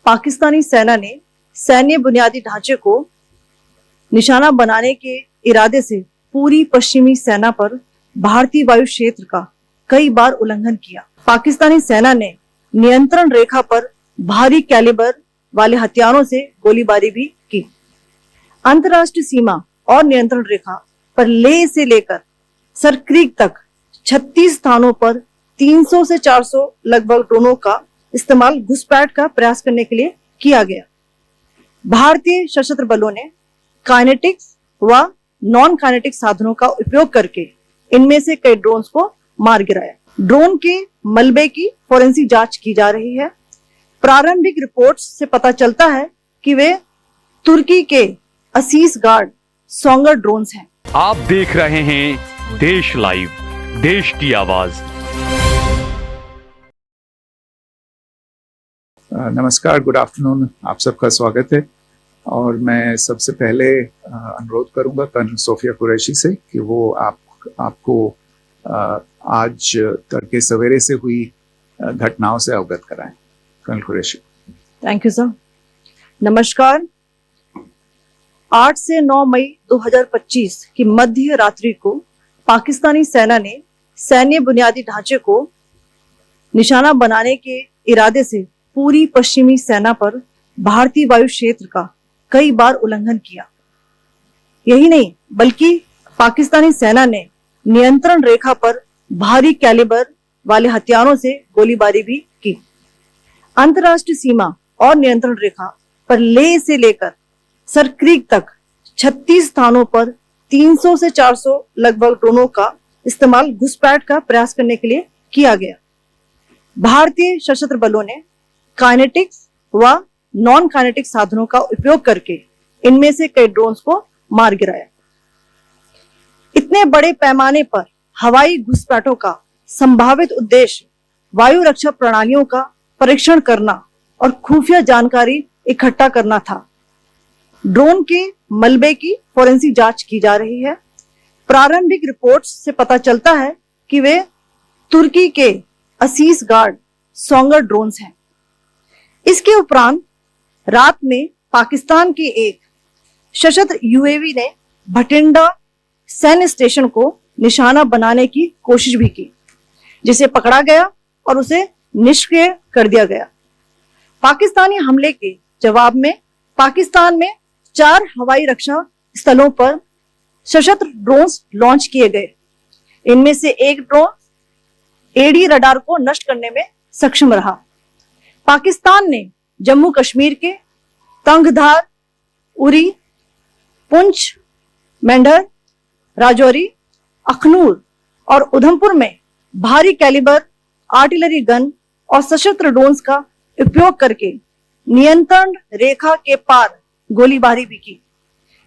पाकिस्तानी सेना ने सैन्य बुनियादी ढांचे को निशाना बनाने के इरादे से पूरी पश्चिमी सेना पर भारतीय वायु क्षेत्र का कई बार उल्लंघन किया। पाकिस्तानी सेना ने नियंत्रण रेखा पर भारी कैलिबर वाले हथियारों से गोलीबारी भी की। अंतर्राष्ट्रीय सीमा और नियंत्रण रेखा पर लेह से लेकर सरक्रीक तक 36 स्थानों पर 300 से 400 लगभग ड्रोनों का इस्तेमाल घुसपैठ का प्रयास करने के लिए किया गया। भारतीय सशस्त्र बलों ने काइनेटिक्स व नॉन काइनेटिक साधनों का उपयोग करके इनमें से कई ड्रोन्स को मार गिराया। ड्रोन के मलबे की फोरेंसिक जांच की जा रही है। प्रारंभिक रिपोर्ट्स से पता चलता है कि वे तुर्की के असीस गार्ड सोंगर ड्रोन्स हैं। आप देख रहे हैं देश लाइव, देश की आवाज। नमस्कार, गुड आफ्टरनून, आप सबका स्वागत है। और मैं सबसे पहले अनुरोध करूंगा कर्नल सोफिया कुरैशी से कि वो आपको आज तड़के सवेरे से हुई घटनाओं से अवगत कराएं। Colonel Qureshi. Thank you sir. नमस्कार। 8 से 9 मई 2025 की मध्य रात्रि को पाकिस्तानी सेना ने सैन्य बुनियादी ढांचे को निशाना बनाने के इरादे से पूरी पश्चिमी सेना पर भारतीय वायु क्षेत्र का कई बार उल्लंघन किया। यही नहीं बल्कि पाकिस्तानी सेना ने नियंत्रण रेखा पर भारी कैलिबर वाले हथियारों से गोलीबारी भी की। अंतर्राष्ट्रीय सीमा और नियंत्रण रेखा पर लेह से लेकर सरक्रीक तक 36 स्थानों पर 300 से 400 लगभग ड्रोनों का इस्तेमाल घुसपैठ का प्रयास करने के लिए किया गया। भारतीय सशस्त्र बलों ने काइनेटिक्स व नॉन काइनेटिक साधनों का उपयोग करके इनमें से कई ड्रोन्स को मार गिराया। इतने बड़े पैमाने पर हवाई घुसपैठों का संभावित उद्देश्य वायु रक्षा प्रणालियों का परीक्षण करना और खुफिया जानकारी इकट्ठा करना था। ड्रोन के मलबे की फोरेंसिक जांच की जा रही है। प्रारंभिक रिपोर्ट्स से पता चलता है कि वे तुर्की के असीस गार्ड सोंगर ड्रोन्स हैं। इसके उपरांत रात में पाकिस्तान के एक सशस्त्र यूएवी ने भटिंडा सैन्य स्टेशन को निशाना बनाने की कोशिश भी की, जिसे पकड़ा गया और उसे निष्क्रिय कर दिया गया। पाकिस्तानी हमले के जवाब में पाकिस्तान में 4 हवाई रक्षा स्थलों पर सशस्त्र ड्रोन्स लॉन्च किए गए। इनमें से एक ड्रोन एडी रडार को नष्ट करने में सक्षम रहा। पाकिस्तान ने जम्मू कश्मीर के तंगधार, उरी, पुंछ, मेंढर, राजौरी, अखनूर और उधमपुर में भारी कैलिबर आर्टिलरी गन और सशस्त्र ड्रोन्स का उपयोग करके नियंत्रण रेखा के पार गोलीबारी भी की,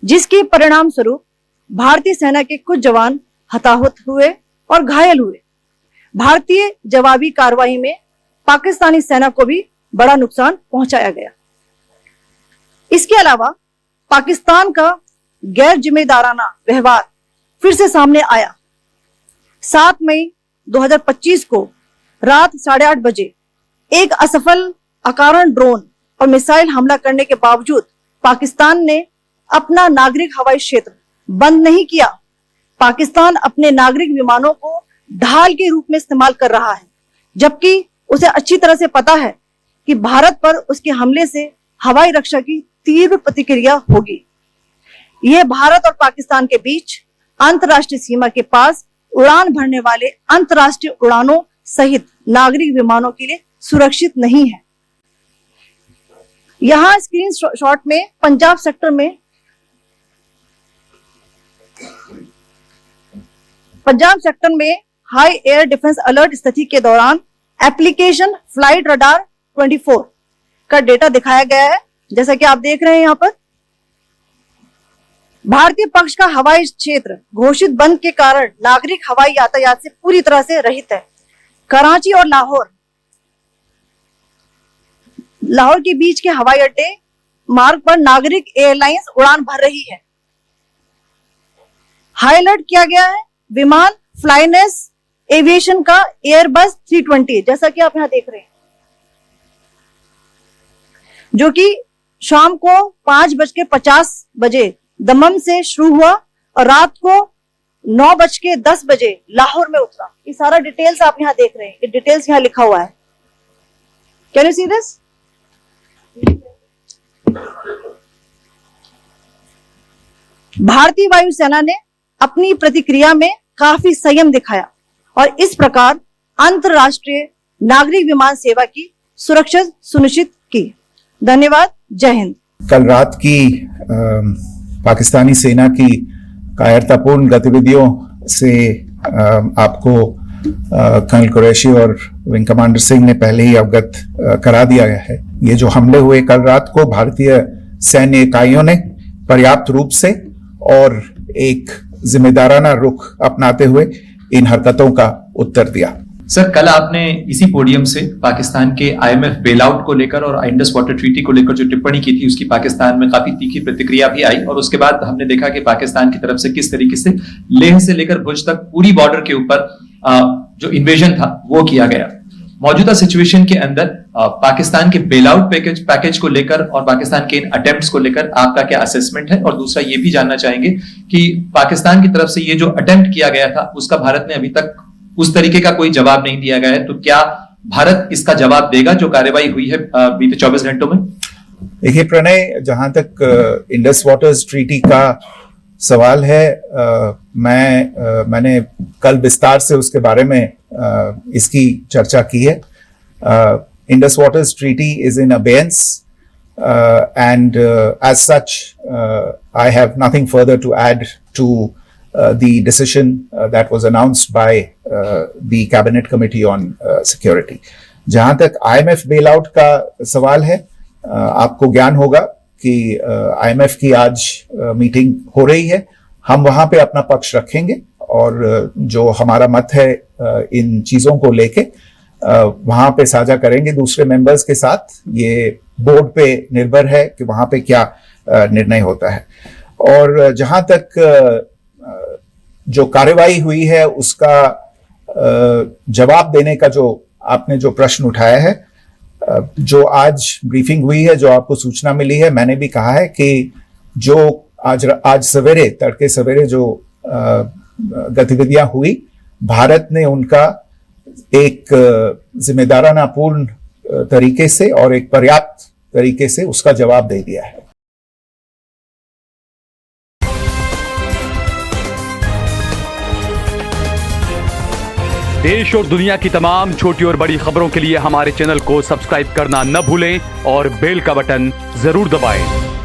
जिसके परिणाम स्वरूप भारतीय सेना के कुछ जवान हताहत हुए और घायल हुए। भारतीय जवाबी कार्रवाई में पाकिस्तानी सेना को भी बड़ा नुकसान पहुंचाया गया। इसके अलावा पाकिस्तान का गैर जिम्मेदाराना व्यवहार फिर से सामने आया। 7 मई 2025 को रात 8:30 बजे एक असफल अकारण ड्रोन और मिसाइल हमला करने के बावजूद पाकिस्तान ने अपना नागरिक हवाई क्षेत्र बंद नहीं किया। पाकिस्तान अपने नागरिक विमानों को ढाल के रूप में इस्तेमाल कर रहा है, जबकि उसे अच्छी तरह से पता है कि भारत पर उसके हमले से हवाई रक्षा की तीव्र प्रतिक्रिया होगी। यह भारत और पाकिस्तान के बीच अंतर्राष्ट्रीय सीमा के पास उड़ान भरने वाले अंतर्राष्ट्रीय उड़ानों सहित नागरिक विमानों के लिए सुरक्षित नहीं है। यहां स्क्रीन शॉट में पंजाब सेक्टर में हाई एयर डिफेंस अलर्ट स्थिति के दौरान एप्लीकेशन फ्लाइट रडार 24 का डेटा दिखाया गया है। जैसा कि आप देख रहे हैं यहाँ पर भारतीय पक्ष का हवाई क्षेत्र घोषित बंद के कारण नागरिक हवाई यातायात से पूरी तरह से रहित है। कराची और लाहौर के बीच के हवाई अड्डे मार्ग पर नागरिक एयरलाइंस उड़ान भर रही है। हाई अलर्ट किया गया है विमान फ्लाइनेस एविएशन का एयरबस 320, जैसा कि आप यहां देख रहे हैं। जो कि शाम को 5:50 दमन से शुरू हुआ और रात को 9:10 लाहौर में उतरा। ये सारा डिटेल्स आप यहाँ देख रहे हैं, ये डिटेल्स यहाँ लिखा हुआ है। Can you see this? भारतीय वायुसेना ने अपनी प्रतिक्रिया में काफी संयम दिखाया और इस प्रकार अंतरराष्ट्रीय नागरिक विमान सेवा की सुरक्षा सुनिश्चित की। धन्यवाद। जय हिंद। कल रात की पाकिस्तानी सेना की कायरतापूर्ण गतिविधियों से आपको कर्नल कुरैशी और विंग कमांडर सिंह ने पहले ही अवगत करा दिया गया है। ये जो हमले हुए कल रात को, भारतीय सैन्य इकाइयों ने पर्याप्त रूप से और एक जिम्मेदाराना रुख अपनाते हुए इन हरकतों का उत्तर दिया। सर, कल आपने इसी पोडियम से पाकिस्तान के IMF बेलआउट को लेकर और इंडस वाटर ट्रीटी को लेकर जो टिप्पणी की थी, उसकी पाकिस्तान में काफी तीखी प्रतिक्रिया भी आई और उसके बाद हमने देखा कि पाकिस्तान की तरफ से किस तरीके से लेह से लेकर भुज तक पूरी बॉर्डर के ऊपर जो इन्वेजन था वो किया गया। मौजूदा सिचुएशन के अंदर पाकिस्तान के बेलआउट पैकेज को लेकर और पाकिस्तान के इन अटेम्प्ट्स को लेकर आपका क्या असेसमेंट है? और दूसरा ये भी जानना चाहेंगे कि पाकिस्तान की तरफ से ये जो अटेम्प्ट किया गया था उसका भारत ने अभी तक उस तरीके का कोई जवाब नहीं दिया गया है, तो क्या भारत इसका जवाब देगा जो कार्रवाई हुई है बीते 24 घंटों में? देखिए प्रणय, जहां तक इंडस वाटर्स ट्रीटी का सवाल है, मैंने कल विस्तार से उसके बारे में इसकी चर्चा की है। Indus waters treaty is in abeyance and as such I have nothing further to add to the decision that was announced by the cabinet committee on security. जहां तक IMF बेलआउट का सवाल है, आपको ज्ञान होगा कि IMF की आज मीटिंग हो रही है। हम वहां पे अपना पक्ष रखेंगे और जो हमारा मत है इन चीजों को लेके वहां पे साझा करेंगे दूसरे मेंबर्स के साथ। ये बोर्ड पे निर्भर है कि वहां पे क्या निर्णय होता है। और जहां तक जो कार्यवाही हुई है उसका जवाब देने का जो आपने जो प्रश्न उठाया है, जो आज ब्रीफिंग हुई है, जो आपको सूचना मिली है, मैंने भी कहा है कि जो आज सवेरे तड़के सवेरे जो गतिविधियां हुई, भारत ने उनका एक जिम्मेदाराना पूर्ण तरीके से और एक पर्याप्त तरीके से उसका जवाब दे दिया है। देश और दुनिया की तमाम छोटी और बड़ी खबरों के लिए हमारे चैनल को सब्सक्राइब करना न भूलें और बेल का बटन जरूर दबाएं।